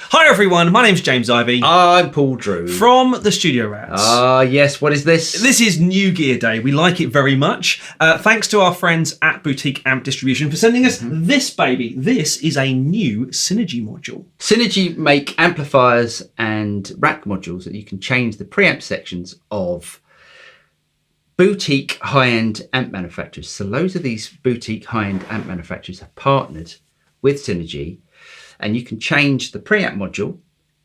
Hi everyone, my name's James Ivey. I'm Paul Drew. From the Studio Rats. Yes, what is this? This is New Gear Day. We like it very much. Thanks to our friends at Boutique Amp Distribution for sending us this baby. This is a new Synergy module. Synergy make amplifiers and rack modules that you can change the preamp sections of boutique high-end amp manufacturers. So loads of these boutique high-end amp manufacturers have partnered with Synergy, and you can change the preamp module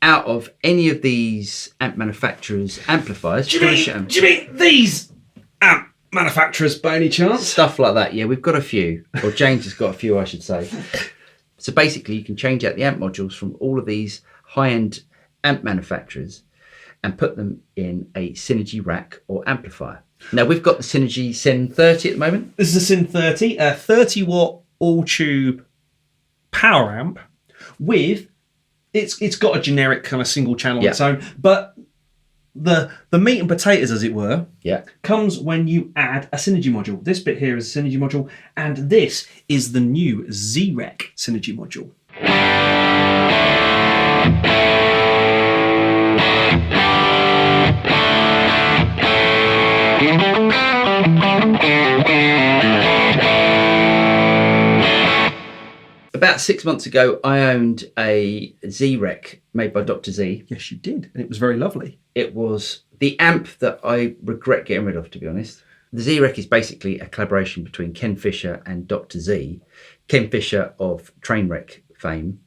out of any of these amp manufacturers' amplifiers. Do you mean these amp manufacturers by any chance? Stuff like that, yeah. We've got a few, or James has got a few, I should say. So basically, you can change out the amp modules from all of these high-end amp manufacturers and put them in a Synergy rack or amplifier. Now, we've got the Synergy Syn 30 at the moment. This is a Syn 30, a 30-watt all-tube power amp with, it's got a generic kind of single channel on its own, but the meat and potatoes, as it were, comes when you add a Synergy module. This bit here is a Synergy module, and this is the new Zrex Synergy module. About 6 months ago, I owned a Zrex made by Dr. Z. Yes, you did, and it was very lovely. It was the amp that I regret getting rid of, to be honest. The Zrex is basically a collaboration between Ken Fischer and Dr. Z, Ken Fischer of Trainwreck fame.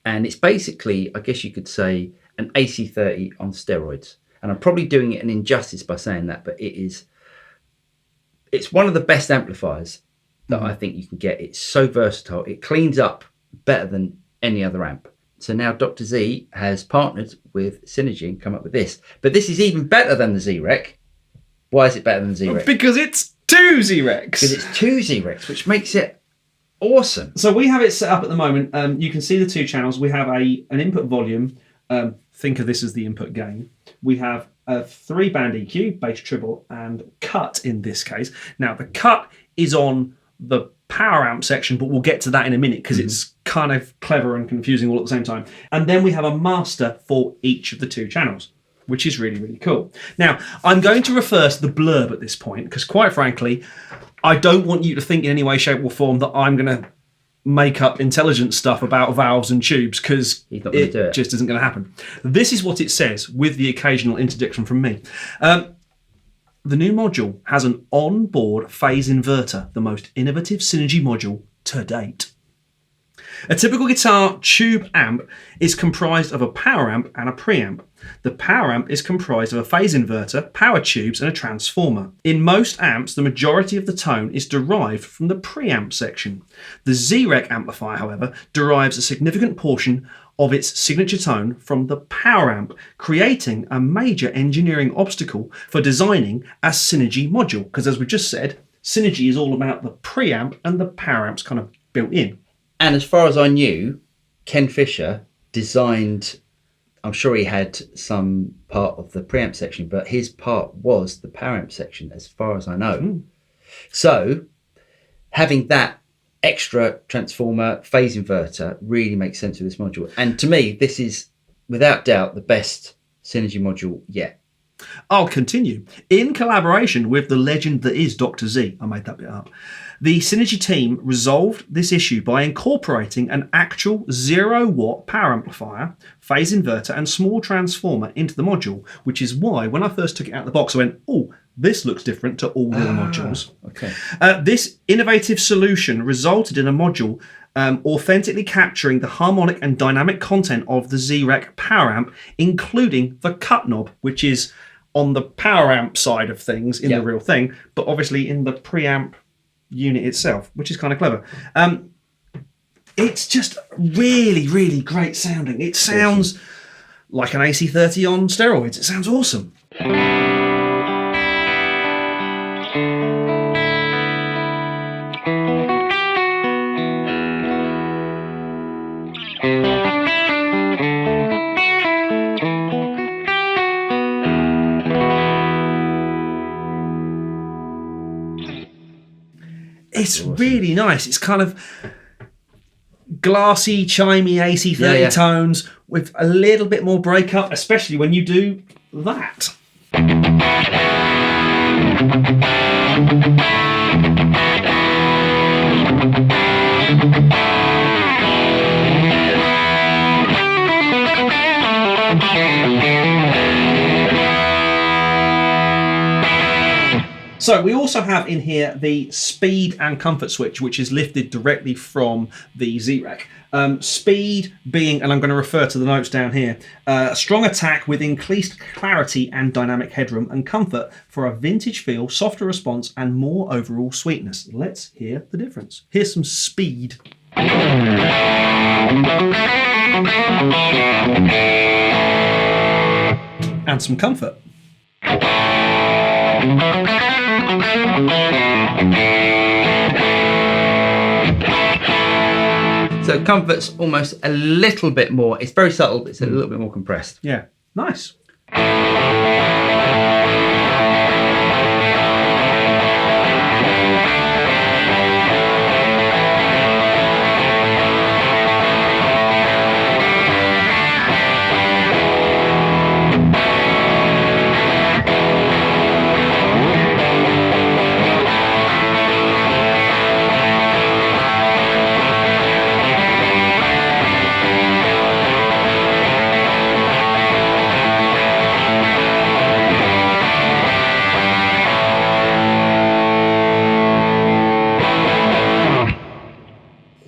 And it's basically, I guess you could say, an AC30 on steroids. And I'm probably doing it an injustice by saying that, but it's one of the best amplifiers that I think you can get. It's so versatile. It cleans up better than any other amp. So now Dr. Z has partnered with Synergy and come up with this. But this is even better than the Zrex. Why is it better than the Zrex? Because it's two Zrex. Because it's two Zrex, which makes it awesome. So we have it set up at the moment. You can see the two channels. We have an input volume. Think of this as the input gain. We have a 3-band EQ, bass, treble, and cut in this case. Now the cut is on the power amp section, but we'll get to that in a minute because it's kind of clever and confusing all at the same time. And then we have a master for each of the two channels, which is really, really cool. Now, I'm going to refer to the blurb at this point because, quite frankly, I don't want you to think in any way, shape or form that I'm going to make up intelligent stuff about valves and tubes because it just isn't going to happen. This is what it says with the occasional interjection from me. The new module has an on-board phase inverter, the most innovative Synergy module to date. A typical guitar tube amp is comprised of a power amp and a preamp. The power amp is comprised of a phase inverter, power tubes, and a transformer. In most amps, the majority of the tone is derived from the preamp section. The Zrex amplifier, however, derives a significant portion of its signature tone from the power amp, creating a major engineering obstacle for designing a Synergy module. Because as we just said, Synergy is all about the preamp and the power amps kind of built in. And as far as I knew, Ken Fischer designed, I'm sure he had some part of the preamp section, but his part was the power amp section, as far as I know. So having that extra transformer phase inverter really makes sense with this module. And to me, this is without doubt the best Synergy module yet. I'll continue. In collaboration with the legend that is Dr. Z, I made that bit up, the Synergy team resolved this issue by incorporating an actual 0-watt power amplifier, phase inverter, and small transformer into the module, which is why when I first took it out of the box, I went, oh, this looks different to all the other modules. Okay. This innovative solution resulted in a module authentically capturing the harmonic and dynamic content of the Zrex power amp, including the cut knob, which is on the power amp side of things in the real thing, but obviously in the preamp unit itself, which is kind of clever. It's just really, really great sounding. It sounds like an AC30 on steroids. It sounds awesome. It's really nice. It's kind of glassy, chimey, AC 30 tones with a little bit more breakup, especially when you do that. So we also have in here the speed and comfort switch, which is lifted directly from the Zrex. Speed being, and I'm going to refer to the notes down here, strong attack with increased clarity and dynamic headroom, and comfort for a vintage feel, softer response, and more overall sweetness. Let's hear the difference. Here's some speed. And some comfort. So comfort's almost a little bit more, it's very subtle, but it's a little bit more compressed. Yeah, nice.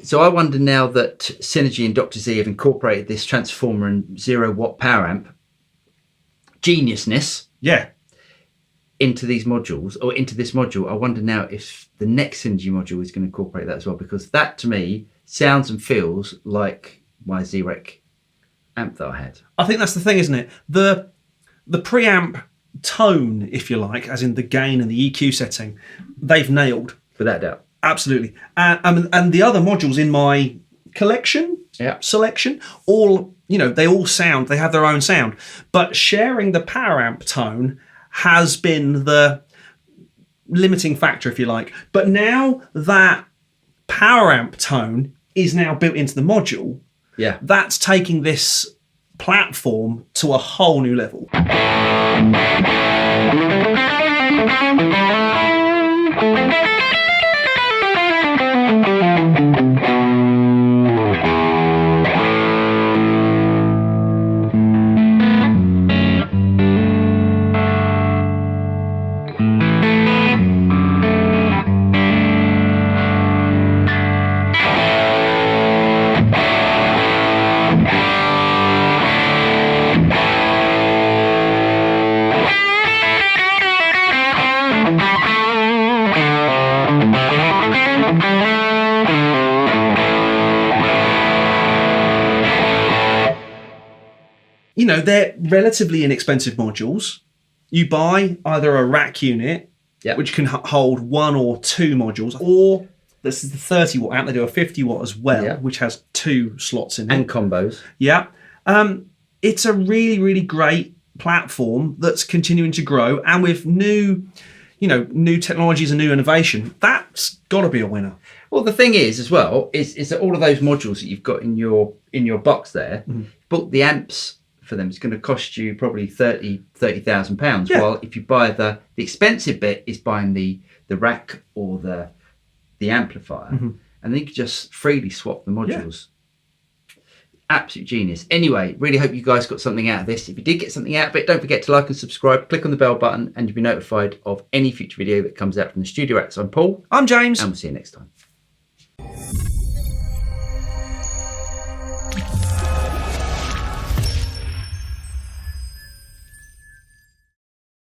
So I wonder now that Synergy and Dr. Z have incorporated this transformer and 0-watt power amp geniusness into these modules, or into this module. I wonder now if the next Synergy module is going to incorporate that as well, because that to me sounds and feels like my Zrex amp that I had. I think that's the thing, isn't it? The preamp tone, if you like, as in the gain and the EQ setting, they've nailed. Without doubt. Absolutely. And the other modules in my collection, selection, all, they all sound, they have their own sound. But sharing the power amp tone has been the limiting factor, if you like. But now that power amp tone is now built into the module, that's taking this platform to a whole new level. They're relatively inexpensive modules. You buy either a rack unit, which can hold 1 or 2 modules, or this is the 30-watt amp. They do a 50-watt as well, which has 2 slots in it. And combos. Yeah. It's a really, really great platform that's continuing to grow, and with new technologies and new innovation, that's got to be a winner. Well, the thing is, as well, is that all of those modules that you've got in your box there, but the amps for them is going to cost you probably £30,000. While if you buy the expensive bit is buying the rack or the amplifier, and then you can just freely swap the modules. Absolute genius. Anyway, really hope you guys got something out of this. If you did get something out of it, don't forget to like and subscribe, click on the bell button, and you'll be notified of any future video that comes out from the Studio Racks. I'm Paul. I'm James. And we'll see you next time.